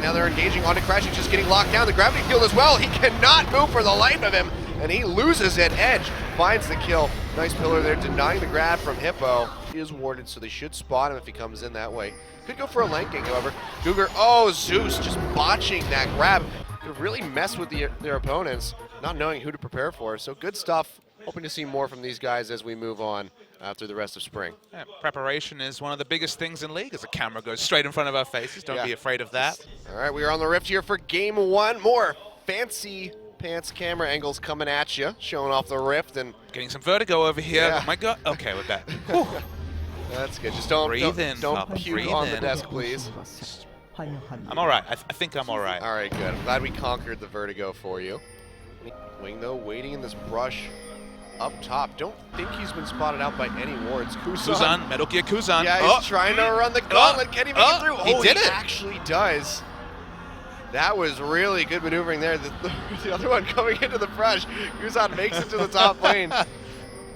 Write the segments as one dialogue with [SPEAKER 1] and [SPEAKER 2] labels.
[SPEAKER 1] now they're engaging onto Crash. He's just getting locked down. The gravity field as well. He cannot move for the life of him, and he loses it. Edge finds the kill. Nice pillar there, denying the grab from Hippo. He is warded, so they should spot him if he comes in that way. Could go for a lane gank, however. Cougar, oh, Zeus just botching that grab. Could really mess with their opponents, not knowing who to prepare for. So good stuff. Hoping to see more from these guys as we move on through the rest of spring.
[SPEAKER 2] Yeah, preparation is one of the biggest things in League, as a camera goes straight in front of our faces. Don't be afraid of that.
[SPEAKER 1] All right, we are on the Rift here for game one. More fancy pants camera angles coming at you, showing off the Rift. And
[SPEAKER 2] getting some vertigo over here.
[SPEAKER 1] Yeah.
[SPEAKER 2] Oh my God. Okay, we're back.
[SPEAKER 1] That's good. Just don't puke on the desk, please.
[SPEAKER 2] I'm all right. I think I'm all right.
[SPEAKER 1] All right, good. I'm glad we conquered the vertigo for you. Wing, though, waiting in this brush up top. Don't think he's been spotted out by any wards.
[SPEAKER 2] Kuzan, Metal Gear Kuzan.
[SPEAKER 1] Yeah, he's trying to run the gauntlet. Can he make it through?
[SPEAKER 2] He did it.
[SPEAKER 1] Actually does. That was really good maneuvering there. The other one coming into the brush. Kuzan makes it to the top lane.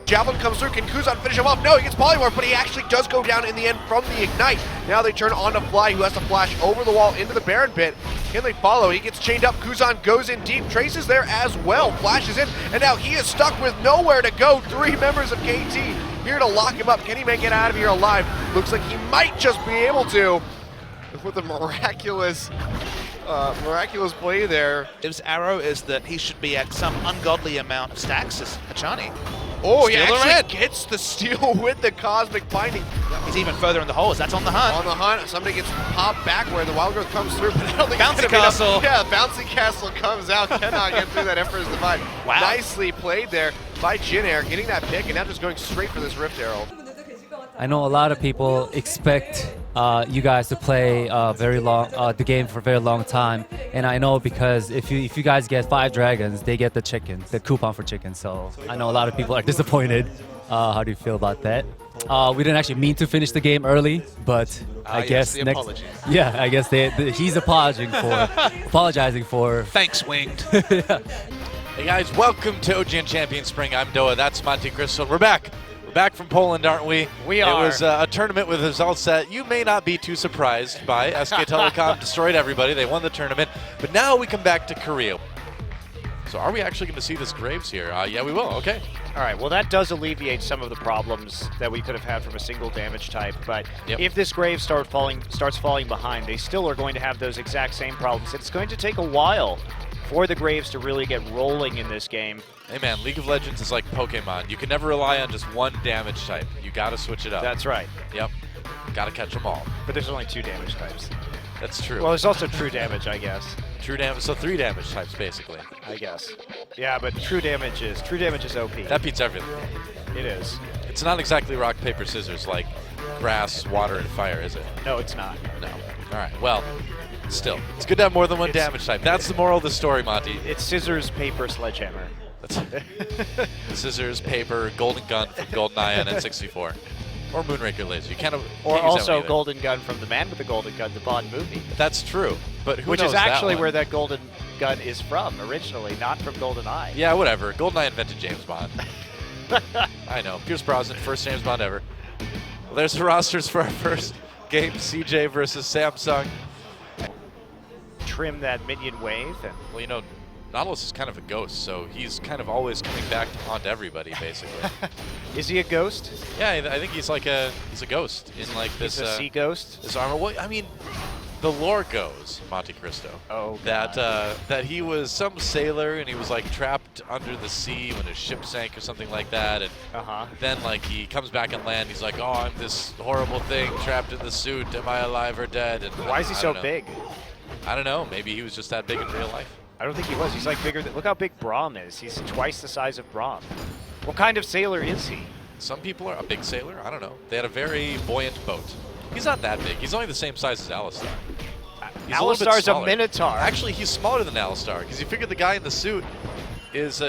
[SPEAKER 1] Javelin comes through. Can Kuzan finish him off? No, he gets polymorph, but he actually does go down in the end from the ignite. Now they turn on to Fly, who has to flash over the wall into the Baron pit. Can they follow? He gets chained up. Kuzan goes in deep. Trace is there as well. Flashes in, and now he is stuck with nowhere to go. 3 members of KT here to lock him up. Can he make it out of here alive? Looks like he might just be able to with a miraculous play there.
[SPEAKER 2] His arrow is that he should be at some ungodly amount of stacks as Hachani.
[SPEAKER 1] Oh, he actually gets the steal with the Cosmic Binding.
[SPEAKER 2] He's even further in the hole. That's on the hunt.
[SPEAKER 1] On the hunt. Somebody gets popped back where the Wild Growth comes through. But I don't think
[SPEAKER 2] Bouncy Castle.
[SPEAKER 1] Yeah, Bouncy Castle comes out. Cannot get through that Emperor's Divide.
[SPEAKER 2] Wow.
[SPEAKER 1] Nicely played there by Jin Air, getting that pick and now just going straight for this Rift Herald.
[SPEAKER 3] I know a lot of people expect you guys to play the game for a very long time, and I know because if you guys get 5 dragons, they get the chicken, the coupon for chicken. So I know a lot of people are disappointed. How do you feel about that? We didn't actually mean to finish the game early, but I guess
[SPEAKER 2] the
[SPEAKER 3] next.
[SPEAKER 2] apologies.
[SPEAKER 3] Yeah, I guess he's apologizing for.
[SPEAKER 2] Thanks, Winged.
[SPEAKER 4] Hey guys, welcome to OGN Champion Spring. I'm DoA. That's Montecristo. We're back. We're back from Poland, aren't we?
[SPEAKER 1] We are.
[SPEAKER 4] It was a tournament with results that you may not be too surprised by. SK Telecom destroyed everybody. They won the tournament. But now we come back to Korea. So are we actually going to see this Graves here? Yeah, we will. Okay.
[SPEAKER 5] All right, well, that does alleviate some of the problems that we could have had from a single damage type, but if this Graves starts falling behind, they still are going to have those exact same problems. It's going to take a while for the Graves to really get rolling in this game.
[SPEAKER 4] Hey man, League of Legends is like Pokemon. You can never rely on just one damage type. You got to switch it up.
[SPEAKER 5] That's right.
[SPEAKER 4] Yep. Got to catch them all.
[SPEAKER 5] But there's only 2 damage types.
[SPEAKER 4] That's true.
[SPEAKER 5] Well, there's also true damage, I guess.
[SPEAKER 4] True damage, so 3 damage types basically.
[SPEAKER 5] I guess. Yeah, but true damage is OP.
[SPEAKER 4] That beats everything.
[SPEAKER 5] It is.
[SPEAKER 4] It's not exactly rock, paper, scissors like grass, water, and fire, is it?
[SPEAKER 5] No, it's not.
[SPEAKER 4] No. All right, well, still, it's good to have more than one damage type. That's the moral of the story, Monty.
[SPEAKER 5] It's scissors, paper, sledgehammer.
[SPEAKER 4] That's scissors, paper, golden gun from GoldenEye on N64. Or Moonraker laser. You can't
[SPEAKER 5] Or
[SPEAKER 4] use
[SPEAKER 5] also Golden Gun from The Man with the Golden Gun, the Bond movie.
[SPEAKER 4] That's true, but who
[SPEAKER 5] Which
[SPEAKER 4] knows
[SPEAKER 5] is actually
[SPEAKER 4] that
[SPEAKER 5] where that Golden Gun is from originally, not from GoldenEye.
[SPEAKER 4] Yeah, whatever. GoldenEye invented James Bond. I know. Pierce Brosnan, first James Bond ever. Well, there's the rosters for our first game, CJ versus Samsung.
[SPEAKER 5] Trim that minion wave. And
[SPEAKER 4] well, you know, Nautilus is kind of a ghost, so he's kind of always coming back to haunt everybody, basically.
[SPEAKER 5] Is he a ghost?
[SPEAKER 4] Yeah, I think he's a ghost in like this.
[SPEAKER 5] He's a sea ghost.
[SPEAKER 4] This armor. Well, I mean, the lore goes, Montecristo.
[SPEAKER 5] Oh.
[SPEAKER 4] That he was some sailor and he was like trapped under the sea when his ship sank or something like that, and then like he comes back on land. He's like, oh, I'm this horrible thing trapped in the suit. Am I alive or dead? And
[SPEAKER 5] why is he so big?
[SPEAKER 4] I don't know. Maybe he was just that big in real life.
[SPEAKER 5] I don't think he was. He's like bigger than. Look how big Braum is. He's twice the size of Braum. What kind of sailor is he?
[SPEAKER 4] Some people are a big sailor. I don't know. They had a very buoyant boat. He's not that big. He's only the same size as Alistar.
[SPEAKER 5] Alistar's a Minotaur.
[SPEAKER 4] Actually, he's smaller than Alistar because you figure the guy in the suit is,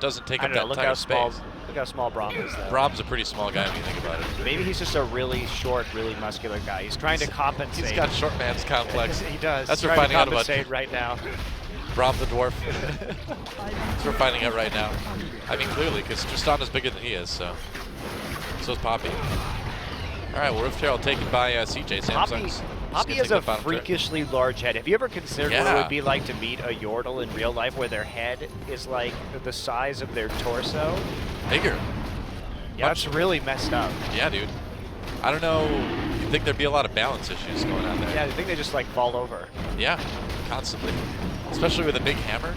[SPEAKER 4] doesn't take up that entire space.
[SPEAKER 5] Look how small Braum is, though.
[SPEAKER 4] Braum's a pretty small guy when you think about it.
[SPEAKER 5] Maybe he's just a really short, really muscular guy. He's trying to compensate.
[SPEAKER 4] He's got short man's complex.
[SPEAKER 5] He does.
[SPEAKER 4] That's what we're finding out about
[SPEAKER 5] right now.
[SPEAKER 4] Braum the dwarf. That's what we're finding out right now. I mean, clearly, because Tristan is bigger than he is, so is Poppy. All right, well, Rift Herald taken by CJ Samsung.
[SPEAKER 5] Poppy has a freakishly large head. Have you ever considered what it would be like to meet a Yordle in real life where their head is like the size of their torso?
[SPEAKER 4] Bigger.
[SPEAKER 5] Yeah, that's really messed up.
[SPEAKER 4] Yeah, dude. I don't know. You'd think there'd be a lot of balance issues going on there.
[SPEAKER 5] Yeah, I think they just like fall over.
[SPEAKER 4] Yeah, constantly. Especially with a big hammer.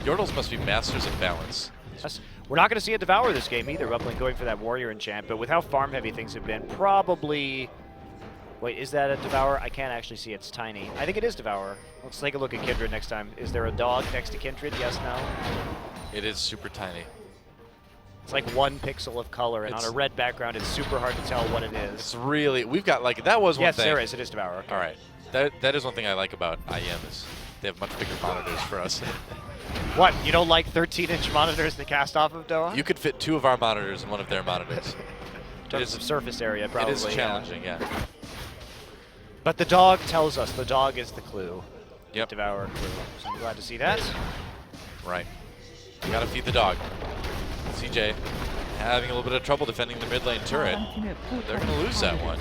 [SPEAKER 4] Yordles must be masters of balance.
[SPEAKER 5] We're not going to see a Devour this game either. Upland going for that Warrior enchant, but with how farm heavy things have been, probably... Wait, is that a Devour? I can't actually see. It's tiny. I think it is Devour. Let's take a look at Kindred next time. Is there a dog next to Kindred? Yes, no?
[SPEAKER 4] It is super tiny.
[SPEAKER 5] It's like 1 pixel of color, and on a red background, it's super hard to tell what it is.
[SPEAKER 4] It's really... We've got, like, that was one thing.
[SPEAKER 5] Yes, there is. It is Devour. Okay.
[SPEAKER 4] All right. That is one thing I like about IEM is they have much bigger monitors for us.
[SPEAKER 5] What? You don't like 13-inch monitors to cast off of DoA?
[SPEAKER 4] You could fit 2 of our monitors in one of their monitors.
[SPEAKER 5] In terms of surface area, probably.
[SPEAKER 4] It is challenging, yeah.
[SPEAKER 5] But the dog tells us. The dog is the clue.
[SPEAKER 4] Yep.
[SPEAKER 5] Devour clue. So I'm glad to see that.
[SPEAKER 4] Right. You gotta feed the dog. CJ having a little bit of trouble defending the mid lane turret. They're gonna lose that one.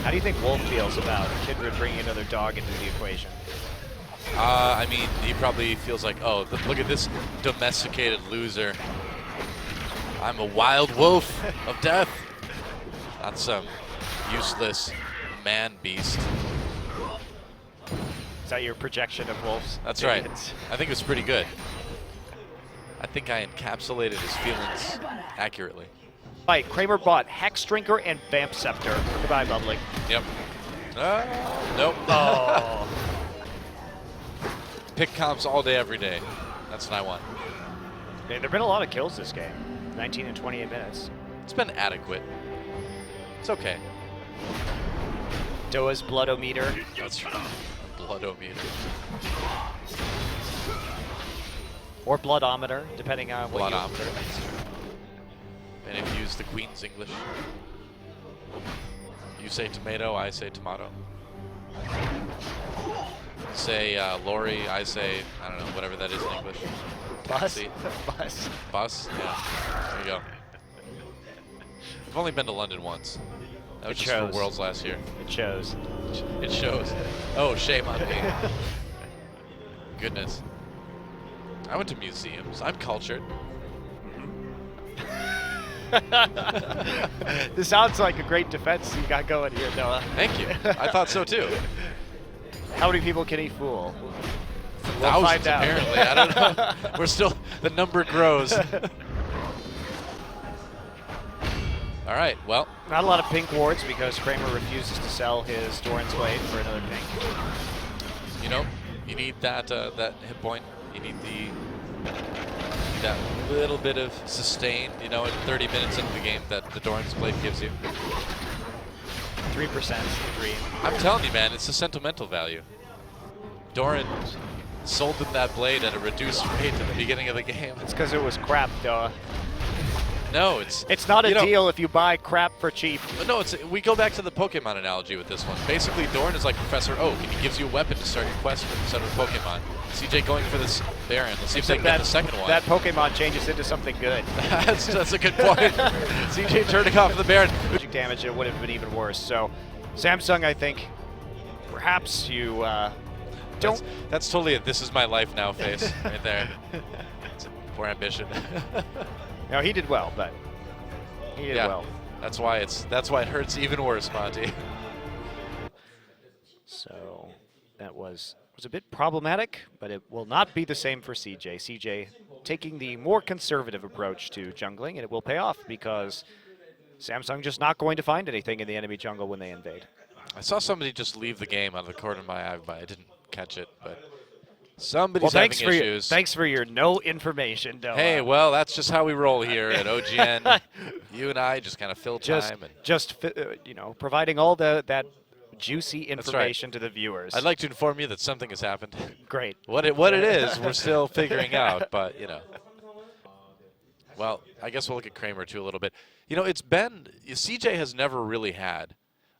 [SPEAKER 5] How do you think Wolf feels about Kindred bringing another dog into the equation?
[SPEAKER 4] I mean, he probably feels like, oh, look at this domesticated loser. I'm a wild wolf of death. Not some useless man beast.
[SPEAKER 5] Is that your projection of Wolf's?
[SPEAKER 4] That's right. I think it was pretty good. I think I encapsulated his feelings accurately.
[SPEAKER 5] Right, Kramer bought Hex Drinker and Vamp Scepter. Goodbye, Bubbly.
[SPEAKER 4] Yep. Nope.
[SPEAKER 5] Oh.
[SPEAKER 4] Pick comps all day, every day. That's what I want.
[SPEAKER 5] There have been a lot of kills this game. 19 and 28 minutes.
[SPEAKER 4] It's been adequate. It's okay.
[SPEAKER 5] DoA's Bloodometer.
[SPEAKER 4] That's right. Bloodometer.
[SPEAKER 5] Or Bloodometer, depending on what
[SPEAKER 4] Bloodometer. And if you use the Queen's English. You say tomato, I say tomato. Say lorry, I say, I don't know, whatever that is in English.
[SPEAKER 5] Bus?
[SPEAKER 4] Taxi.
[SPEAKER 5] Bus.
[SPEAKER 4] Bus? Yeah. There you go. I've only been to London once. That was just for Worlds last year.
[SPEAKER 5] It shows.
[SPEAKER 4] It shows. Oh, shame on me. Goodness. I went to museums. I'm cultured.
[SPEAKER 5] This sounds like a great defense you got going here, DoA.
[SPEAKER 4] Thank you. I thought so too.
[SPEAKER 5] How many people can he fool?
[SPEAKER 4] Thousands, find out. Apparently. I don't know. We're still, the number grows. All right, well.
[SPEAKER 5] Not a lot of pink wards because Kramer refuses to sell his Doran's Blade for another pink.
[SPEAKER 4] You know, you need that that hit point. You need that little bit of sustain, you know, in 30 minutes into the game that the Doran's Blade gives you.
[SPEAKER 5] 3% green.
[SPEAKER 4] I'm telling you, man, it's the sentimental value. Doran sold them that blade at a reduced rate at the beginning of the game.
[SPEAKER 5] It's because it was crap, DoA.
[SPEAKER 4] No,
[SPEAKER 5] it's not a deal if you buy crap for cheap.
[SPEAKER 4] No, we go back to the Pokemon analogy with this one. Basically, Doran is like Professor Oak, and he gives you a weapon to start your quest with instead of Pokemon. CJ going for this Baron. Let's see if they can get the second one.
[SPEAKER 5] That Pokemon changes into something good.
[SPEAKER 4] that's a good point. CJ turning off the Baron.
[SPEAKER 5] Damage, it would have been even worse. So, Samsung, I think, perhaps you don't.
[SPEAKER 4] That's totally a "this is my life now" face right there. It's poor ambition.
[SPEAKER 5] No, he did well, but he did well.
[SPEAKER 4] That's why it hurts even worse, Monty.
[SPEAKER 5] So that was a bit problematic, but it will not be the same for CJ. CJ taking the more conservative approach to jungling, and it will pay off because Samsung just not going to find anything in the enemy jungle when they invade.
[SPEAKER 4] I saw somebody just leave the game out of the corner of my eye, but I didn't catch it. But somebody's having issues.
[SPEAKER 5] Thanks for your no information, DoA.
[SPEAKER 4] Hey, well, that's just how we roll here at OGN. You and I just kind of fill time.
[SPEAKER 5] You know, providing all that juicy information to the viewers.
[SPEAKER 4] I'd like to inform you that something has happened.
[SPEAKER 5] Great.
[SPEAKER 4] What it is, we're still figuring out, but, you know. Well, I guess we'll look at Kramer, too, a little bit. You know, CJ has never really had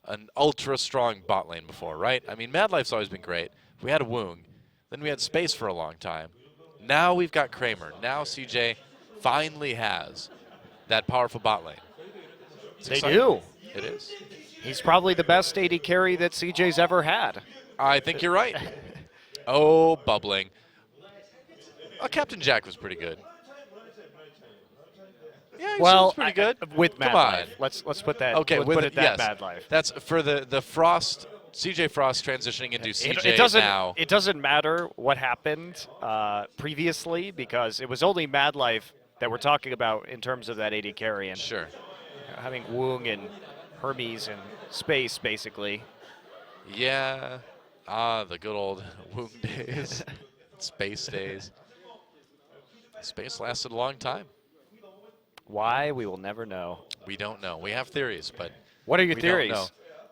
[SPEAKER 4] an ultra-strong bot lane before, right? I mean, Mad Life's always been great. We had a Woong. Then we had Space for a long time. Now we've got Kramer. Now CJ finally has that powerful bot lane.
[SPEAKER 5] They do.
[SPEAKER 4] It is.
[SPEAKER 5] He's probably the best AD carry that CJ's ever had.
[SPEAKER 4] I think you're right. Oh, bubbling. Captain Jack was pretty good. Yeah,
[SPEAKER 5] Well,
[SPEAKER 4] pretty good.
[SPEAKER 5] With Mad
[SPEAKER 4] Come on.
[SPEAKER 5] Life. Let's put that.
[SPEAKER 4] Okay,
[SPEAKER 5] let's
[SPEAKER 4] with
[SPEAKER 5] put
[SPEAKER 4] it,
[SPEAKER 5] it that
[SPEAKER 4] yes.
[SPEAKER 5] Mad Life.
[SPEAKER 4] That's for the Frost, CJ Frost transitioning into CJ now.
[SPEAKER 5] It doesn't matter what happened previously because it was only Mad Life that we're talking about in terms of that AD carry and
[SPEAKER 4] Sure.
[SPEAKER 5] having Woong and Hermes and Space basically.
[SPEAKER 4] Yeah. The good old Woong days. Space days. Space lasted a long time.
[SPEAKER 5] Why? We will never know.
[SPEAKER 4] We don't know. We have theories, but
[SPEAKER 5] What are your
[SPEAKER 4] we
[SPEAKER 5] theories?
[SPEAKER 4] don't know.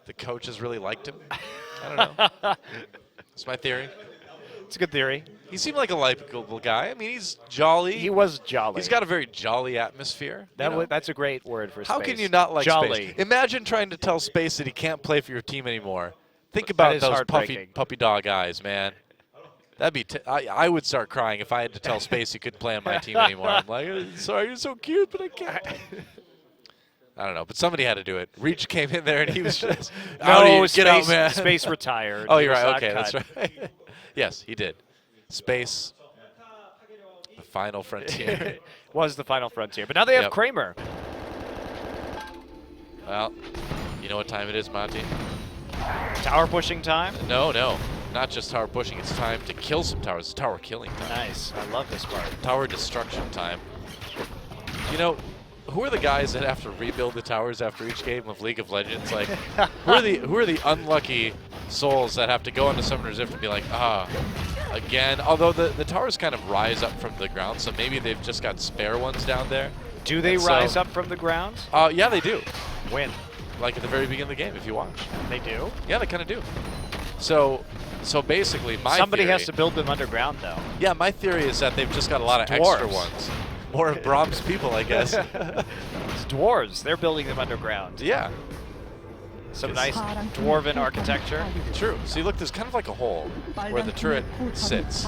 [SPEAKER 4] The coaches really liked him. I don't know. That's my theory.
[SPEAKER 5] It's a good theory.
[SPEAKER 4] He seemed like a likable guy. I mean, he's jolly.
[SPEAKER 5] He was jolly.
[SPEAKER 4] He's got a very jolly atmosphere.
[SPEAKER 5] That's a great word for Space.
[SPEAKER 4] How can you not like
[SPEAKER 5] jolly?
[SPEAKER 4] Space? Imagine trying to tell Space that he can't play for your team anymore. Think about
[SPEAKER 5] is
[SPEAKER 4] those
[SPEAKER 5] heartbreaking.
[SPEAKER 4] puppy dog eyes, man. That'd be. I would start crying if I had to tell Space he couldn't play on my team anymore. I'm like, sorry, you're so cute, but I can't. I don't know, but somebody had to do it. Reach came in there and he was just,
[SPEAKER 5] No,
[SPEAKER 4] get out, man.
[SPEAKER 5] Space retired.
[SPEAKER 4] Oh,
[SPEAKER 5] He
[SPEAKER 4] you're
[SPEAKER 5] was
[SPEAKER 4] right.
[SPEAKER 5] not
[SPEAKER 4] Okay,
[SPEAKER 5] cut.
[SPEAKER 4] that's right. Yes, he did. Space, the final frontier.
[SPEAKER 5] Was the final frontier. But now they have
[SPEAKER 4] Yep.
[SPEAKER 5] Kramer.
[SPEAKER 4] Well, you know what time it is, Monty?
[SPEAKER 5] Tower pushing time.
[SPEAKER 4] No, not just tower pushing. It's time to kill some towers. It's tower killing time.
[SPEAKER 5] Nice. I love this part.
[SPEAKER 4] Tower destruction time. You know, who are the guys that have to rebuild the towers after each game of League of Legends? Like, who are the unlucky souls that have to go into Summoner's Rift and be like, again? Although the towers kind of rise up from the ground, so maybe they've just got spare ones down there.
[SPEAKER 5] Do they
[SPEAKER 4] And
[SPEAKER 5] rise
[SPEAKER 4] so-
[SPEAKER 5] up from the ground?
[SPEAKER 4] Yeah, they do.
[SPEAKER 5] When?
[SPEAKER 4] Like at the very beginning of the game, if you watch.
[SPEAKER 5] They do?
[SPEAKER 4] Yeah, they kind of do. So basically, my
[SPEAKER 5] Somebody
[SPEAKER 4] theory,
[SPEAKER 5] has to build them underground, though.
[SPEAKER 4] Yeah, my theory is that they've just got a lot of extra
[SPEAKER 5] Dwarves.
[SPEAKER 4] ones. More of Brahms people, I guess.
[SPEAKER 5] It's dwarves. They're building them underground.
[SPEAKER 4] Yeah,
[SPEAKER 5] Some nice dwarven architecture.
[SPEAKER 4] true. See, look, there's kind of like a hole where the turret sits.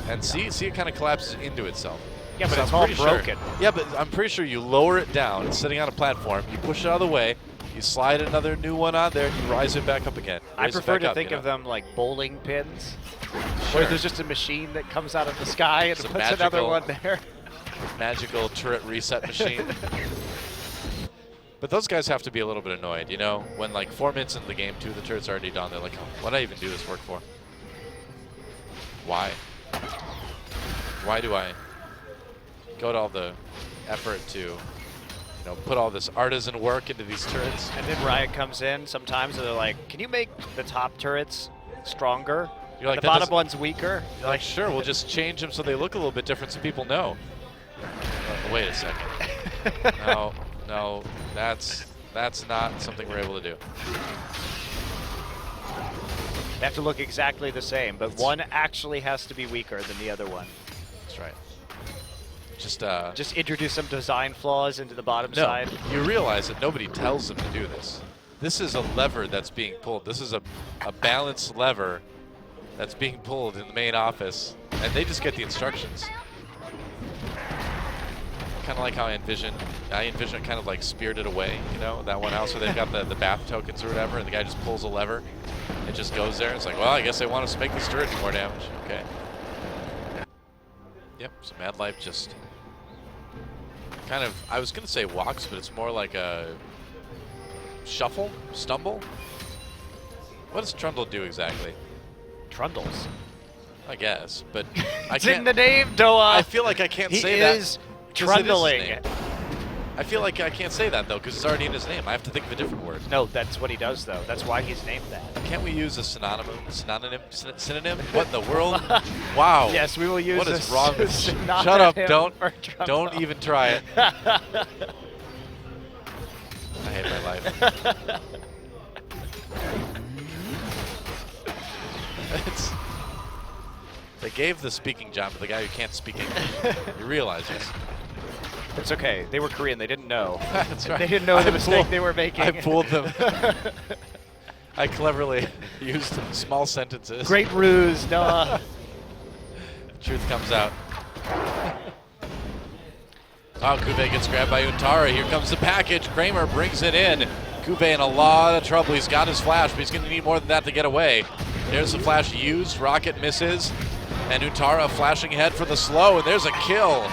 [SPEAKER 4] And see it kind of collapses into itself.
[SPEAKER 5] Yeah, but
[SPEAKER 4] So
[SPEAKER 5] it's
[SPEAKER 4] I'm
[SPEAKER 5] all
[SPEAKER 4] pretty sure-
[SPEAKER 5] broken.
[SPEAKER 4] Yeah, but I'm pretty sure you lower it down. It's sitting on a platform. You push it out of the way. You slide another new one on there. And you rise it back up again.
[SPEAKER 5] I
[SPEAKER 4] Raise it
[SPEAKER 5] prefer
[SPEAKER 4] back
[SPEAKER 5] to
[SPEAKER 4] up,
[SPEAKER 5] think
[SPEAKER 4] you
[SPEAKER 5] of
[SPEAKER 4] know?
[SPEAKER 5] them like bowling pins,
[SPEAKER 4] Sure.
[SPEAKER 5] where there's just a machine that comes out of the sky and
[SPEAKER 4] It's a
[SPEAKER 5] puts another
[SPEAKER 4] magical-
[SPEAKER 5] one there.
[SPEAKER 4] Magical turret reset machine. But those guys have to be a little bit annoyed, you know? When like 4 minutes into the game, 2 of the turrets are already done. They're like, what did I even do this work for? Why? Why do I go to all the effort to, put all this artisan work into these turrets?
[SPEAKER 5] And then Riot comes in sometimes and they're like, can you make the top turrets stronger?
[SPEAKER 4] You're like,
[SPEAKER 5] the
[SPEAKER 4] "That
[SPEAKER 5] bottom
[SPEAKER 4] doesn't-"
[SPEAKER 5] one's weaker?
[SPEAKER 4] You're like, sure, we'll just change them so they look a little bit different so people know. Wait a second. No, that's not something we're able to do.
[SPEAKER 5] They have to look exactly the same, but one actually has to be weaker than the other one.
[SPEAKER 4] That's right.
[SPEAKER 5] Just introduce some design flaws into the bottom
[SPEAKER 4] No,
[SPEAKER 5] side.
[SPEAKER 4] you realize that nobody tells them to do this. This is a lever that's being pulled. This is a balanced lever that's being pulled in the main office, and they just get the instructions. Kind of like how I envision it kind of like Spirited Away, that one house where they've got the bath tokens or whatever, and the guy just pulls a lever. It just goes there. It's like, well, I guess they want us to make this turret do more damage. Okay. Yep, so Mad Life just kind of, I was going to say walks, but it's more like a stumble? What does Trundle do exactly?
[SPEAKER 5] Trundles.
[SPEAKER 4] I guess, but I
[SPEAKER 5] It's in
[SPEAKER 4] can't.
[SPEAKER 5] the name, DoA.
[SPEAKER 4] I feel like I can't
[SPEAKER 5] He
[SPEAKER 4] say that.
[SPEAKER 5] is
[SPEAKER 4] 'cause it is his
[SPEAKER 5] trundling.
[SPEAKER 4] name. I feel like I can't say that though because it's already in his name. I have to think of a different word.
[SPEAKER 5] No, that's what he does, though. That's why he's named that.
[SPEAKER 4] Can't we use a synonym? What in the world? Wow.
[SPEAKER 5] Yes, we will use
[SPEAKER 4] What is
[SPEAKER 5] a
[SPEAKER 4] wrong with you?
[SPEAKER 5] synonym
[SPEAKER 4] Shut up!
[SPEAKER 5] for
[SPEAKER 4] Don't
[SPEAKER 5] Trundle.
[SPEAKER 4] even try it. I hate my life. They gave the speaking job to the guy who can't speak English. You realize this?
[SPEAKER 5] It's okay. They were Korean. They didn't know.
[SPEAKER 4] That's right.
[SPEAKER 5] They didn't know the mistake they were making.
[SPEAKER 4] I fooled them. I cleverly used small sentences.
[SPEAKER 5] Great ruse, DoA.
[SPEAKER 4] Truth comes out. Oh, Kuve gets grabbed by Untara. Here comes the package. Kramer brings it in. Kuve in a lot of trouble. He's got his flash, but he's going to need more than that to get away. There's the flash used. Rocket misses. And Utara flashing ahead for the slow, and there's a kill.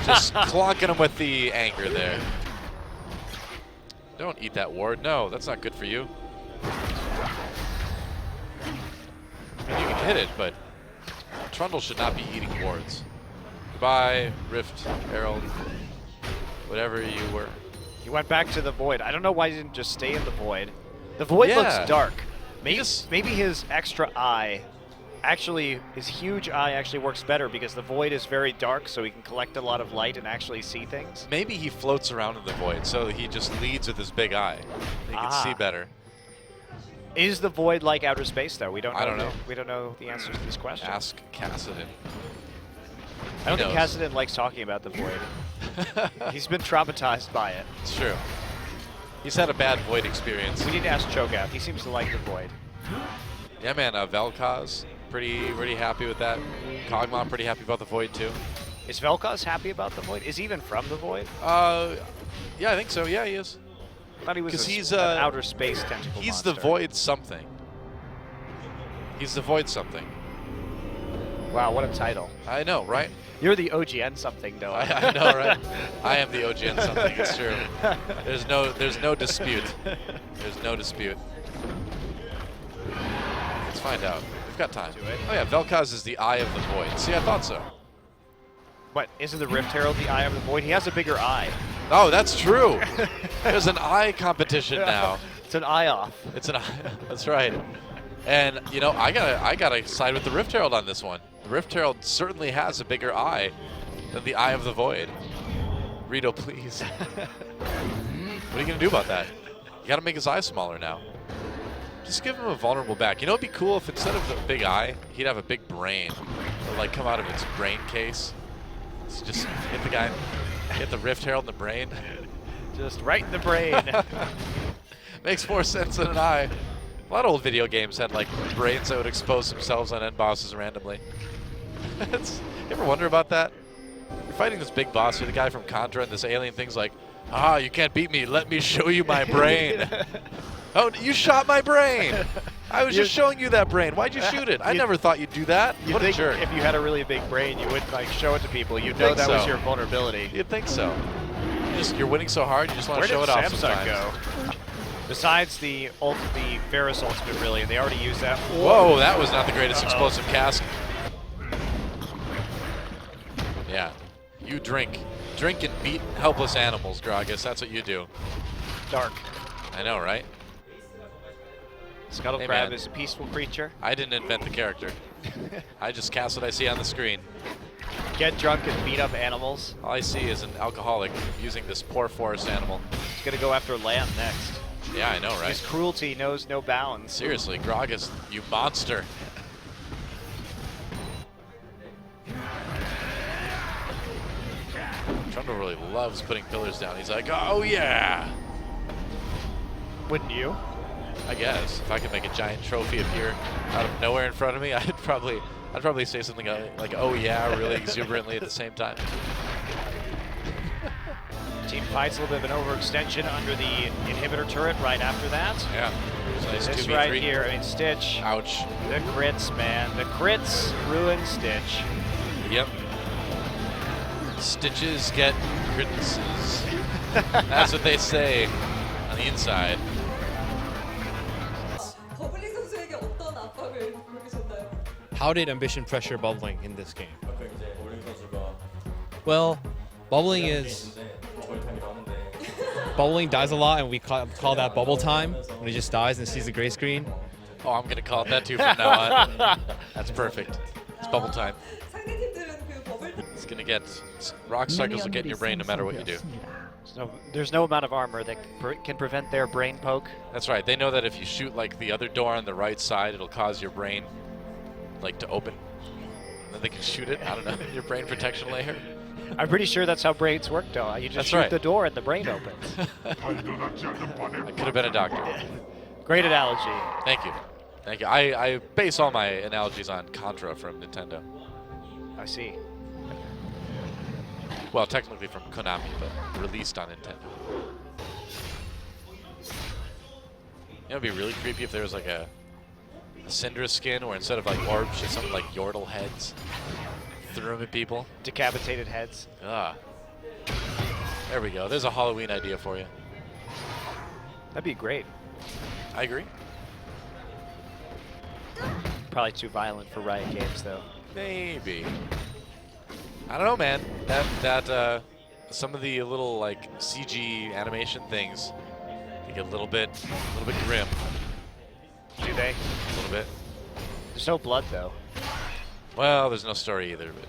[SPEAKER 4] Just clonking him with the anchor there. Don't eat that ward. No, that's not good for you. I mean, you can hit it, but Trundle should not be eating wards. Goodbye, Rift, Herald, whatever you were.
[SPEAKER 5] He went back to the Void. I don't know why he didn't just stay in the Void. The Void looks dark. Maybe his extra eye, actually, his huge eye actually works better because the Void is very dark, so he can collect a lot of light and actually see things.
[SPEAKER 4] Maybe he floats around in the Void, so he just leads with his big eye. He can see better.
[SPEAKER 5] Is the Void like outer space, though? We don't know.
[SPEAKER 4] I don't know.
[SPEAKER 5] We don't know the answers to these questions.
[SPEAKER 4] Ask Kassadin.
[SPEAKER 5] I don't think Kassadin likes talking about the Void. He's been traumatized by it.
[SPEAKER 4] It's true. He's had a bad Void experience.
[SPEAKER 5] We need to ask Cho'Gath. He seems to like the Void.
[SPEAKER 4] Yeah, man. Vel'Koz, pretty happy with that. Kog'Maw, pretty happy about the Void, too.
[SPEAKER 5] Is Vel'Koz happy about the Void? Is he even from the Void?
[SPEAKER 4] Yeah, I think so. Yeah, he is.
[SPEAKER 5] I thought he was
[SPEAKER 4] he's
[SPEAKER 5] an outer space tentacle
[SPEAKER 4] He's
[SPEAKER 5] monster.
[SPEAKER 4] the Void something. He's the Void something.
[SPEAKER 5] Wow, what a title.
[SPEAKER 4] I know, right?
[SPEAKER 5] You're the OGN something, though.
[SPEAKER 4] I know, right? I am the OGN something. It's true. There's no dispute. There's no dispute. Let's find out. We've got time. Oh yeah, Vel'Koz is the Eye of the Void. See, I thought so.
[SPEAKER 5] But isn't the Rift Herald the Eye of the Void? He has a bigger eye.
[SPEAKER 4] Oh, that's true. There's an eye competition now.
[SPEAKER 5] It's an eye off.
[SPEAKER 4] It's an eye. That's right. And you know, I gotta side with the Rift Herald on this one. The Rift Herald certainly has a bigger eye than the Eye of the Void. Rito, please. What are you gonna do about that? You gotta make his eye smaller now. Just give him a vulnerable back. You know, it'd be cool if instead of a big eye, he'd have a big brain. It'll like come out of its brain case. So just hit the guy, hit the Rift Herald in the brain.
[SPEAKER 5] Just right in the brain.
[SPEAKER 4] Makes more sense than an eye. A lot of old video games had like brains that would expose themselves on end bosses randomly. You ever wonder about that? You're fighting this big boss, you're the guy from Contra, and this alien thing's like, ah, you can't beat me, let me show you my brain. Oh, you shot my brain. I was just showing you that brain. Why'd you shoot it? I never thought you'd do that. What a jerk.
[SPEAKER 5] If you had a really big brain, you wouldn't like show it to people. You'd know that was your vulnerability.
[SPEAKER 4] You'd think so. You're winning so hard, you just want to show it off sometimes.
[SPEAKER 5] Go? Besides the Varus ultimate, really, and they already used that.
[SPEAKER 4] Whoa, that was not the greatest explosive cast. Yeah, you drink. Drink and beat helpless animals, Gragas. That's what you do.
[SPEAKER 5] Dark.
[SPEAKER 4] I know, right?
[SPEAKER 5] Scuttle Crab is a peaceful creature.
[SPEAKER 4] I didn't invent the character. I just cast what I see on the screen.
[SPEAKER 5] Get drunk and beat up animals.
[SPEAKER 4] All I see is an alcoholic using this poor forest animal.
[SPEAKER 5] He's gonna go after lamb next.
[SPEAKER 4] Yeah, I know, right?
[SPEAKER 5] His cruelty knows no bounds.
[SPEAKER 4] Seriously, Gragas, you monster. Trundle really loves putting pillars down. He's like, oh yeah.
[SPEAKER 5] Wouldn't you?
[SPEAKER 4] I guess if I could make a giant trophy appear out of nowhere in front of me, I'd probably say something like, oh yeah, really exuberantly at the same time.
[SPEAKER 5] Team fights a little bit of an overextension under the inhibitor turret right after that.
[SPEAKER 4] Yeah. Nice
[SPEAKER 5] this
[SPEAKER 4] 2v3.
[SPEAKER 5] right here, I mean, Stitch.
[SPEAKER 4] Ouch.
[SPEAKER 5] The crits, man. The crits ruin Stitch.
[SPEAKER 4] Yep. Stitches get crits. That's what they say on the inside.
[SPEAKER 6] How did Ambition pressure bubbling in this game? Well, bubbling dies a lot, and we call that bubble time when it just dies and sees the gray screen.
[SPEAKER 4] Oh, I'm gonna call it that too from now on. That's perfect. It's bubble time. It's gonna get rock cycles will get in your brain no matter what you do.
[SPEAKER 5] So there's no amount of armor that can prevent their brain poke.
[SPEAKER 4] That's right. They know that if you shoot like the other door on the right side, it'll cause your brain like to open. And then they can shoot it. I don't know. Your brain protection layer.
[SPEAKER 5] I'm pretty sure that's how brains work, though. You just shoot the door and the brain opens.
[SPEAKER 4] I could have been a doctor.
[SPEAKER 5] Great analogy.
[SPEAKER 4] Thank you. Thank you. I base all my analogies on Contra from Nintendo.
[SPEAKER 5] I see.
[SPEAKER 4] Well, technically from Konami, but released on Nintendo. know, it'd be really creepy if there was like a Syndra skin where instead of like orbs, just something like Yordle heads. Threw them at people.
[SPEAKER 5] Decapitated heads.
[SPEAKER 4] Ah. There we go. There's a Halloween idea for you.
[SPEAKER 5] That'd be great.
[SPEAKER 4] I agree.
[SPEAKER 5] Probably too violent for Riot Games, though.
[SPEAKER 4] Maybe. I don't know, man. Some of the little like CG animation things, they get a little bit grim.
[SPEAKER 5] Do they?
[SPEAKER 4] A little bit.
[SPEAKER 5] There's no blood, though.
[SPEAKER 4] Well, there's no story either, but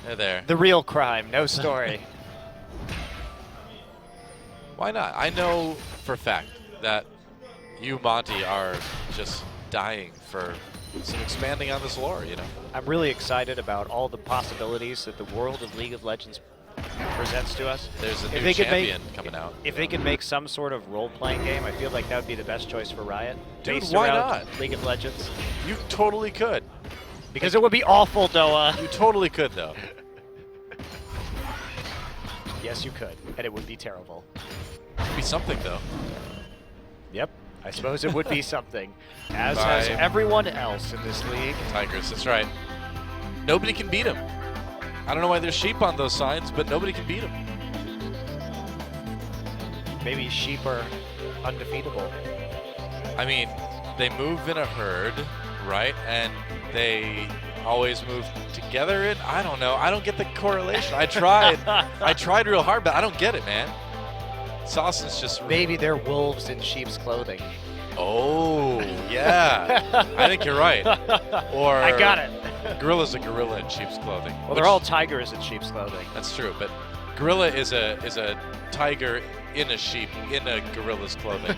[SPEAKER 4] they're there.
[SPEAKER 5] The real crime, no story.
[SPEAKER 4] Why not? I know for a fact that you, Monty, are just dying for some expanding on this lore, you know?
[SPEAKER 5] I'm really excited about all the possibilities that the world of League of Legends presents to us.
[SPEAKER 4] There's a new champion coming out.
[SPEAKER 5] If they could make some sort of role-playing game, I feel like that would be the best choice for Riot.
[SPEAKER 4] Dude,
[SPEAKER 5] based
[SPEAKER 4] why
[SPEAKER 5] around
[SPEAKER 4] not?
[SPEAKER 5] League of Legends.
[SPEAKER 4] You totally could.
[SPEAKER 5] Because it would be awful, DoA.
[SPEAKER 4] You totally could, though.
[SPEAKER 5] Yes, you could, and it would be terrible.
[SPEAKER 4] It'd be something, though.
[SPEAKER 5] Yep, I suppose it would be something. As
[SPEAKER 4] Bye.
[SPEAKER 5] has everyone else in this league.
[SPEAKER 4] Tigers, that's right. Nobody can beat him. I don't know why there's sheep on those signs, but nobody can beat him.
[SPEAKER 5] Maybe sheep are undefeatable.
[SPEAKER 4] I mean, they move in a herd, right? And they always move together. I don't know. I don't get the correlation. I tried. I tried real hard, but I don't get it, man. Sauce's just...
[SPEAKER 5] Maybe they're wolves in sheep's clothing.
[SPEAKER 4] Oh, yeah. I think you're right. Or
[SPEAKER 5] I got it.
[SPEAKER 4] Gorilla's a gorilla in sheep's clothing.
[SPEAKER 5] Well, they're all tigers in sheep's clothing.
[SPEAKER 4] That's true, but gorilla is a tiger in a sheep in a gorilla's clothing.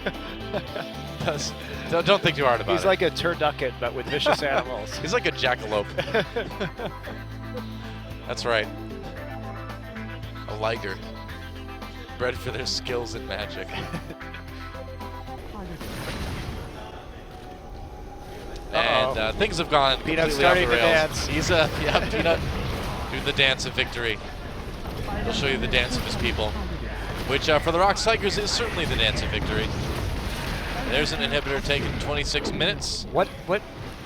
[SPEAKER 4] Don't think too hard about it.
[SPEAKER 5] He's like a turducken, but with vicious animals.
[SPEAKER 4] He's like a jackalope. That's right. A liger. Bred for their skills in magic. And things have gone
[SPEAKER 5] Peanut's
[SPEAKER 4] completely off
[SPEAKER 5] starting
[SPEAKER 4] the
[SPEAKER 5] to
[SPEAKER 4] rails.
[SPEAKER 5] dance.
[SPEAKER 4] He's Peanut doing the dance of victory. He'll show you the dance of his people, which for the Rocks Tigers is certainly the dance of victory. There's an inhibitor taking 26 minutes.
[SPEAKER 5] What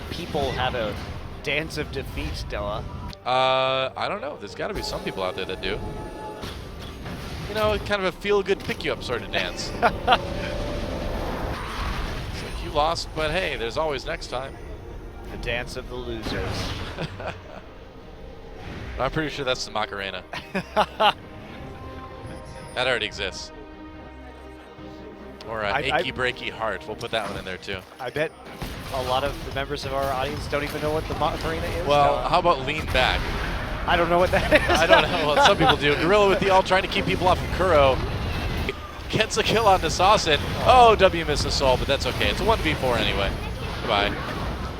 [SPEAKER 5] people have a dance of defeat, DoA?
[SPEAKER 4] I don't know. There's got to be some people out there that do. You know, kind of a feel-good, pick-you-up sort of dance. It's like, you lost, but hey, there's always next time.
[SPEAKER 5] The dance of the losers.
[SPEAKER 4] I'm pretty sure that's the Macarena. That already exists. Or Achy Breaky Heart. We'll put that one in there too.
[SPEAKER 5] I bet a lot of the members of our audience don't even know what the Macarena is.
[SPEAKER 4] Well,
[SPEAKER 5] DoA.
[SPEAKER 4] how about Lean Back?
[SPEAKER 5] I don't know what that is.
[SPEAKER 4] I don't know. Well, some people do. Gorilla with the ult trying to keep people off of Kuro. Gets a kill on Assassin. Oh, W missed the soul, but that's okay. It's a 1v4 anyway. Goodbye.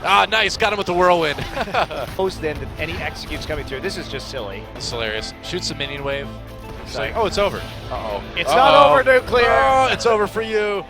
[SPEAKER 4] Ah, nice. Got him with the whirlwind.
[SPEAKER 5] Post then that any executes coming through. This is just silly.
[SPEAKER 4] It's hilarious. Shoots the minion wave. It's like, oh, it's over. Uh-oh.
[SPEAKER 5] It's not over, Nuclear.
[SPEAKER 4] Oh, it's over for you.